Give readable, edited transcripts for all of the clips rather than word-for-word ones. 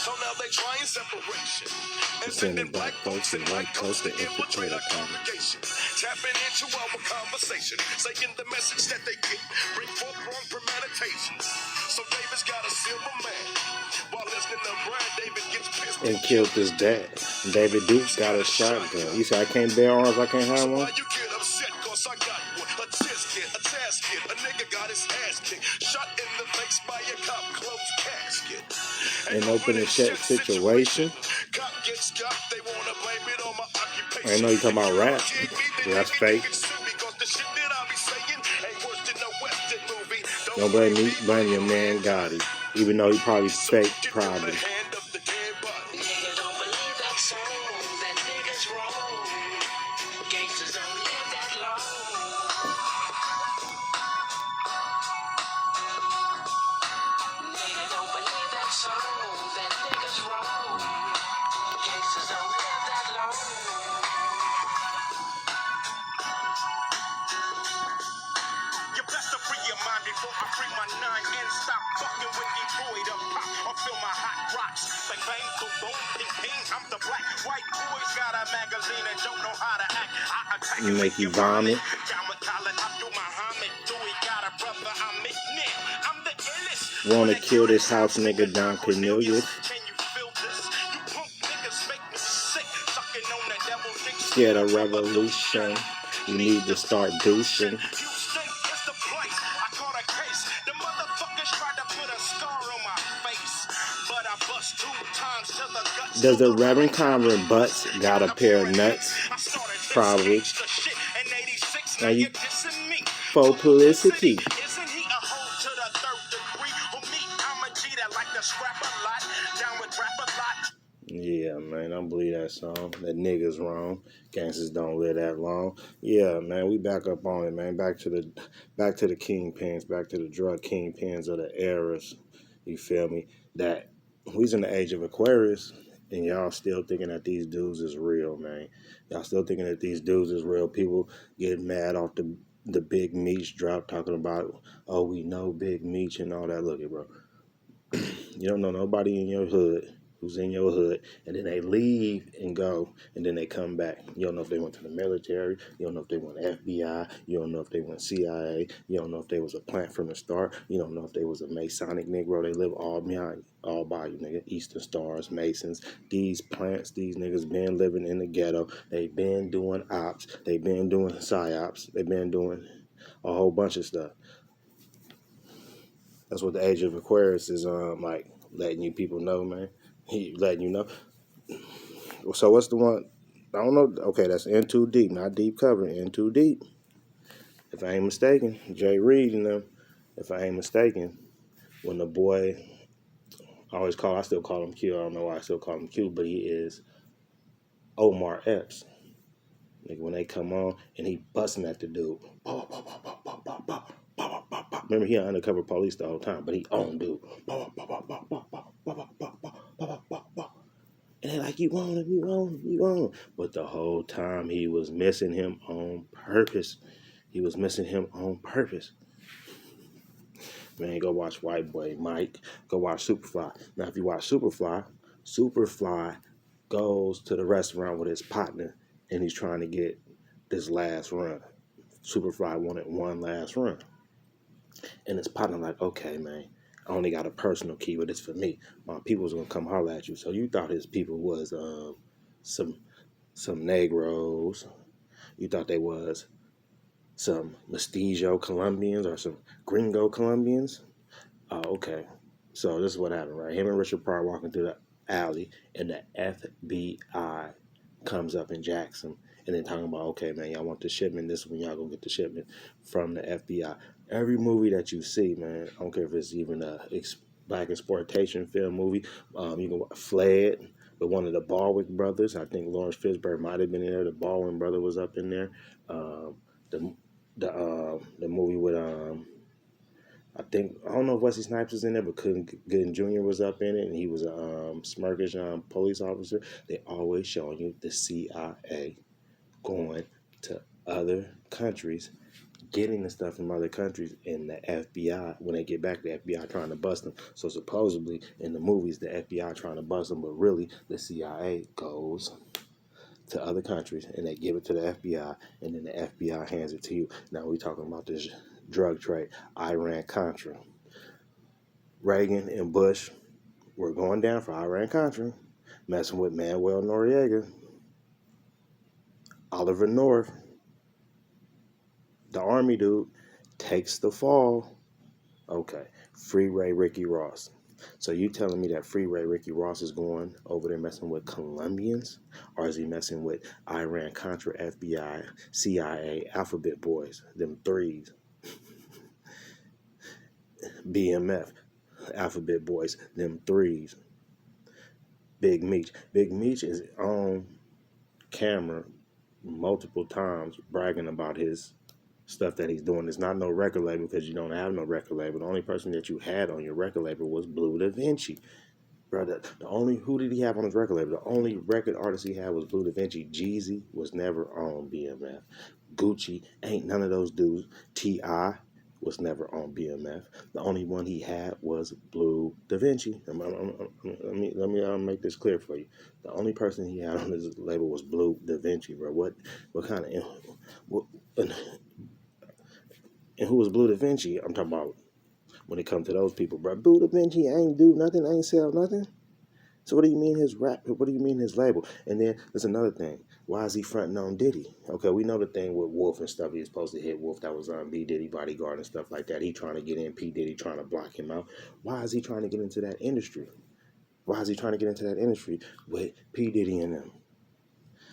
So now they trying separation. And sending black folks and white coast to infiltrate our congregation. Tapping into our conversation, saying the message that they get, bring forth wrong premeditations. So David's got a silver man. While listening to Brian, David gets pissed and killed his dad. David Duke got a shotgun. He said, I can't bear arms, I can't have one. So why you get upset, cause I got one? A tisket, a tasket, a nigga got his ass kicked. Shot in the face by a cop, closed casket. An open and shut situation. Cop gets got, they wanna blame it on my occupation. I know you talking about rap. That's fake. Don't blame me, blame your man Gotti. Even though he probably fake, probably. You make you vomit. Wanna kill this house nigga Don Cornelius. Scared of revolution. You need to start douching. Does the Reverend Convert Butts got a pair of nuts? Probably. Now you for publicity. Yeah, man, I don't believe that song. That nigga's wrong. Gangsters don't live that long. Yeah, man, we back up on it, man. Back to the kingpins, back to the drug kingpins of the eras. You feel me? That we's in the age of Aquarius, and y'all still thinking that these dudes is real, man. Y'all still thinking that these dudes is real. People get mad off the Big Meech drop, talking about, oh, we know Big Meech and all that. Look it, bro. You don't know nobody in your hood who's in your hood, and then they leave and go, and then they come back. You don't know if they went to the military. You don't know if they went FBI. You don't know if they went CIA. You don't know if they was a plant from the start. You don't know if they was a Masonic Negro. They live all behind, all by you, nigga. Eastern Stars, Masons. These plants, these niggas been living in the ghetto. They been doing ops. They been doing psyops. They been doing a whole bunch of stuff. That's what the age of Aquarius is like, letting you people know, man. He letting you know. So what's the one? I don't know. Okay, that's In Too Deep, not Deep Cover. In Too Deep. If I ain't mistaken, Jay Reed and them. If I ain't mistaken, when the boy, I still call him Q. I don't know why I still call him Q, but he is Omar Epps. Like when they come on and he busting at the dude. Remember, he undercover police the whole time, but he owned dude. And they like, you want him, you want him, you want him. But the whole time he was missing him on purpose. He was missing him on purpose. Man, go watch White Boy Mike. Go watch Superfly. Now, if you watch Superfly goes to the restaurant with his partner, and he's trying to get this last run. Superfly wanted one last run. And his partner like, okay, man, I only got a personal key, but it's for me. My people's gonna come holler at you. So you thought his people was some Negroes. You thought they was some Mestizo Colombians or some Gringo Colombians. Oh, okay. So this is what happened, right? Him and Richard Pryor walking through the alley, and the FBI comes up and jacks him. And then talking about, okay, man, y'all want the shipment. This is when y'all go get the shipment from the FBI. Every movie that you see, man, I don't care if it's even a black exploitation film movie. You can watch Fled with one of the Baldwin brothers. I think Lawrence Fishburne might have been in there. The Baldwin brother was up in there. The movie with I don't know if Wesley Snipes was in there, but Gooden Jr. was up in it, and he was a smirkish police officer. They always showing you the CIA going to other countries getting the stuff from other countries, and the FBI, when they get back, the FBI trying to bust them. So supposedly in the movies, the FBI trying to bust them, but really the CIA goes to other countries and they give it to the FBI, and then the FBI hands it to you. Now we talking about this drug trade, Iran-Contra. Reagan and Bush were going down for Iran-Contra, messing with Manuel Noriega, Oliver North, the army dude, takes the fall. Okay, free Ray Ricky Ross. So you telling me that free Ray Ricky Ross is going over there messing with Colombians? Or is he messing with Iran-Contra, FBI, CIA, Alphabet Boys, them threes, BMF, Alphabet Boys, them threes, Big Meech. Big Meech is on camera multiple times bragging about his stuff that he's doing. It's not no record label because you don't have no record label. The only person that you had on your record label was Blue Da Vinci. Brother, who did he have on his record label? The only record artist he had was Blue Da Vinci. Jeezy was never on BMF. Gucci ain't none of those dudes. T.I. was never on BMF. The only one he had was Blue Da Vinci. Let me make this clear for you. The only person he had on his label was Blue Da Vinci, bro. What kind of and who was Blue Da Vinci? I'm talking about when it comes to those people, bro. Blue Da Vinci ain't do nothing, ain't sell nothing. So what do you mean his rap? What do you mean his label? And then there's another thing. Why is he fronting on Diddy? Okay, we know the thing with Wolf and stuff. He was supposed to hit Wolf. That was on B Diddy bodyguard and stuff like that. He trying to get in. P Diddy trying to block him out. Why is he trying to get into that industry? Why is he trying to get into that industry with P Diddy and them?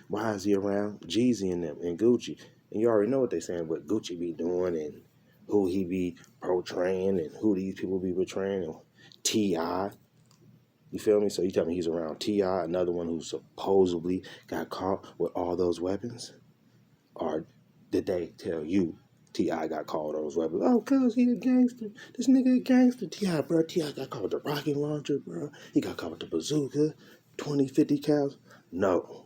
Why is he around Jeezy and them and Gucci? And you already know what they saying, what Gucci be doing and who he be portraying and who these people be portraying and T.I. You feel me? So you tell me he's around T.I., another one who supposedly got caught with all those weapons? Or did they tell you T.I. got caught with those weapons? Oh, cuz he a gangster. This nigga a gangster. T.I., bro. T.I. got caught with the rocket launcher, bro. He got caught with the bazooka, 20, 50 cals. No.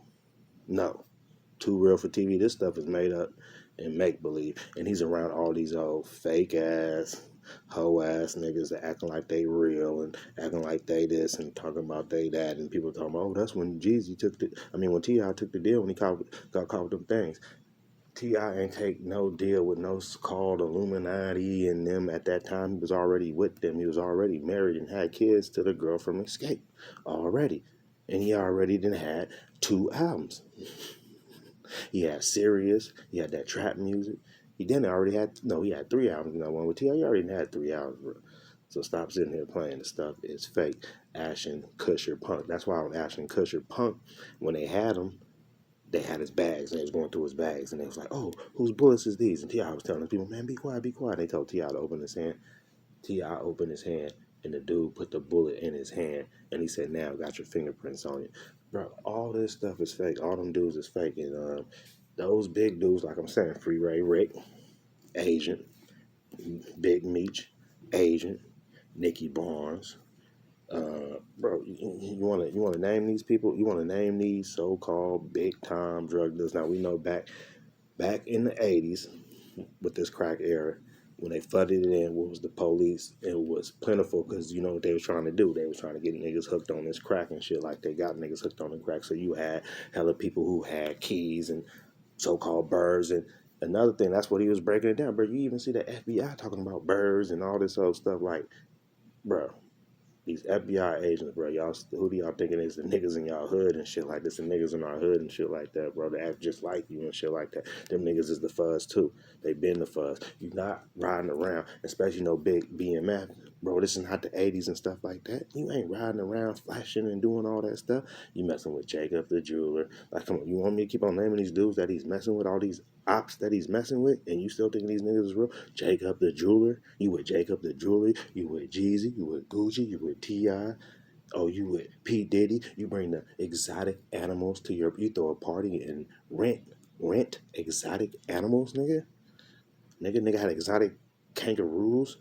Too real for TV. This stuff is made up and make-believe. And he's around all these old fake-ass, hoe-ass niggas that acting like they real and acting like they this and talking about they that. And people talking about, oh, that's when when T.I. took the deal when he got caught with them things. T.I. ain't take no deal with no called Illuminati and them at that time. He was already with them. He was already married and had kids to the girl from Escape already. And he already had 2 albums. He had Serious. He had that trap music. He had 3 albums. One with T.I. He already had 3 albums, bro. So stop sitting here playing. The stuff is fake. Ashton Kutcher Punk. That's why on Ashton Kutcher Punk, when they had him, they had his bags, and they was going through his bags, and they was like, oh, whose bullets is these? And T.I. was telling the people, man, be quiet, be quiet. They told T.I. to open his hand. T.I. opened his hand, and the dude put the bullet in his hand, and he said, now got your fingerprints on it. Bro, all this stuff is fake. All them dudes is fake. And those big dudes, like I'm saying, Free Ray Rick, Agent, Big Meech, Agent, Nicky Barnes. Bro, you want to name these people? You want to name these so-called big-time drug dealers? Now, we know back in the 80s with this crack era, when they flooded it in, what was the police? It was plentiful because you know what they was trying to do. They was trying to get niggas hooked on this crack and shit. Like they got niggas hooked on the crack. So you had hella people who had keys and so-called birds. And another thing, that's what he was breaking it down. Bro, you even see the FBI talking about birds and all this other stuff. Like, bro, these FBI agents, bro, y'all, who do y'all thinking is the niggas in y'all hood and shit like this? The niggas in our hood and shit like that, bro. They act just like you and shit like that. Them niggas is the fuzz too. They been the fuzz. You not riding around, especially no big BMF, bro. This is not the 80s and stuff like that. You ain't riding around flashing and doing all that stuff. You messing with Jacob the jeweler. Like, come on, you want me to keep on naming these dudes that he's messing with, all these ops that he's messing with, and you still thinking these niggas is real? Jacob the jeweler, you with Jacob the jeweler, you with Jeezy, you with Gucci, you with T.I., oh, you with P. Diddy, you bring the exotic animals to you throw a party and rent exotic animals, nigga had exotic kangaroos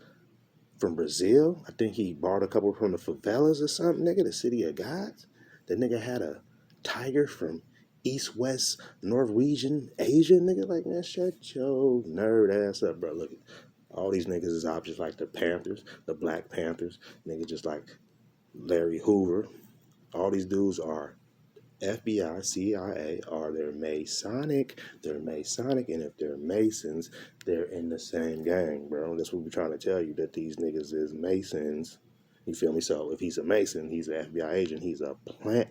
from Brazil. I think he bought a couple from the favelas or something, nigga, the city of gods. The nigga had a tiger from East, West, Norwegian, Asian nigga. Like, man, shut your nerd ass up, bro. Look, all these niggas is options like the Panthers, the Black Panthers, nigga just like Larry Hoover. All these dudes are FBI, CIA, are they're Masonic. They're Masonic, and if they're Masons, they're in the same gang, bro. That's what we're trying to tell you, that these niggas is Masons. You feel me? So if he's a Mason, he's an FBI agent, he's a plant,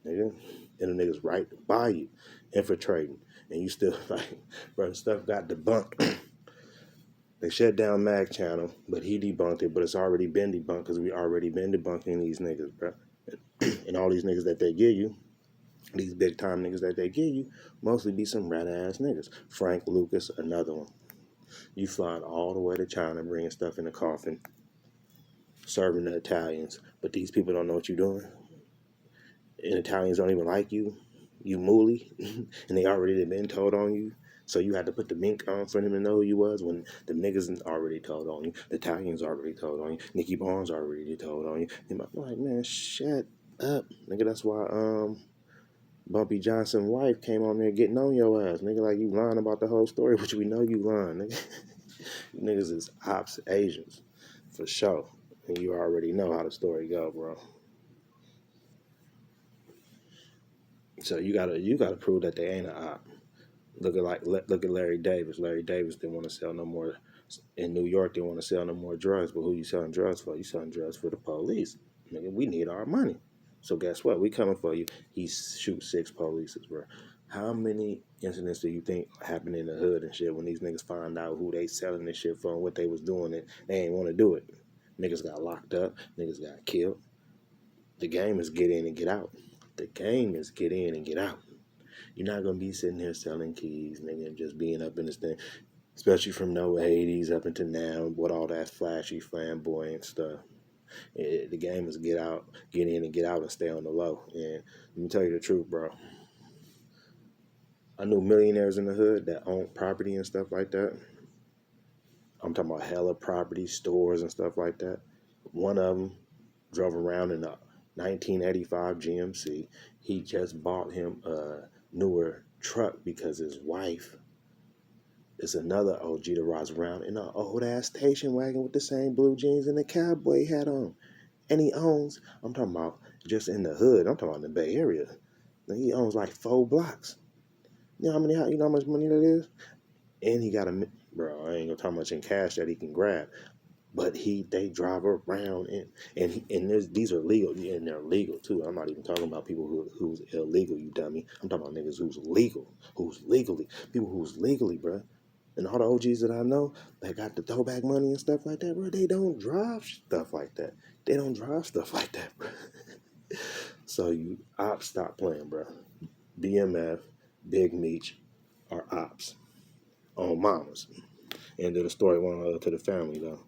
nigga. And the niggas right by you, infiltrating. And you still like, bro, the stuff got debunked. They shut down Mag Channel, but he debunked it, but it's already been debunked because we already been debunking these niggas, bro. And all these niggas that they give you, these big time niggas that they give you, mostly be some rat ass niggas. Frank Lucas, another one. You flying all the way to China, bringing stuff in a coffin, serving the Italians, but these people don't know what you're doing. And Italians don't even like you. You mooly, and they already been told on you. So you had to put the mink on for them to know who you was when the niggas already told on you. The Italians already told on you. Nicky Barnes already told on you. And I'm like, man, shut up, nigga. That's why Bumpy Johnson's wife came on there getting on your ass, nigga. Like, you lying about the whole story, which we know you lying, nigga. You niggas is ops agents for sure, and you already know how the story go, bro. So you gotta prove that they ain't an op. Look at Larry Davis. Larry Davis didn't want to sell no more in New York. Didn't want to sell no more drugs. But who you selling drugs for? You selling drugs for the police, nigga. We need our money. So guess what? We coming for you. He shoots 6 police, bro. How many incidents do you think happen in the hood and shit when these niggas find out who they selling this shit for and what they was doing and they ain't want to do it? Niggas got locked up. Niggas got killed. The game is get in and get out. The game is get in and get out. You're not going to be sitting here selling keys, nigga, and just being up in this thing, especially from no 80s up into now, with all that flashy, flamboyant stuff. The game is get out, get in and get out and stay on the low. And let me tell you the truth, bro. I knew millionaires in the hood that owned property and stuff like that. I'm talking about hella property, stores and stuff like that. One of them drove around in a 1985 GMC. He just bought him a newer truck because his wife is another OG that rides around in an old ass station wagon with the same blue jeans and a cowboy hat on. And he owns, I'm talking about just in the hood, I'm talking about in the Bay Area. He owns like 4 blocks. You know how much money that is? And he got bro, I ain't gonna talk much in cash that he can grab. But they drive around and these are legal, and they're legal too. I'm not even talking about people who's illegal, you dummy. I'm talking about niggas who's people who's legally, bro. And all the OGs that I know that got the throwback money and stuff like that, bro, they don't drive stuff like that. They don't drive stuff like that, bro. So you ops, stop playing, bro. BMF, Big Meech are ops on mamas. End of the story. One to the family though.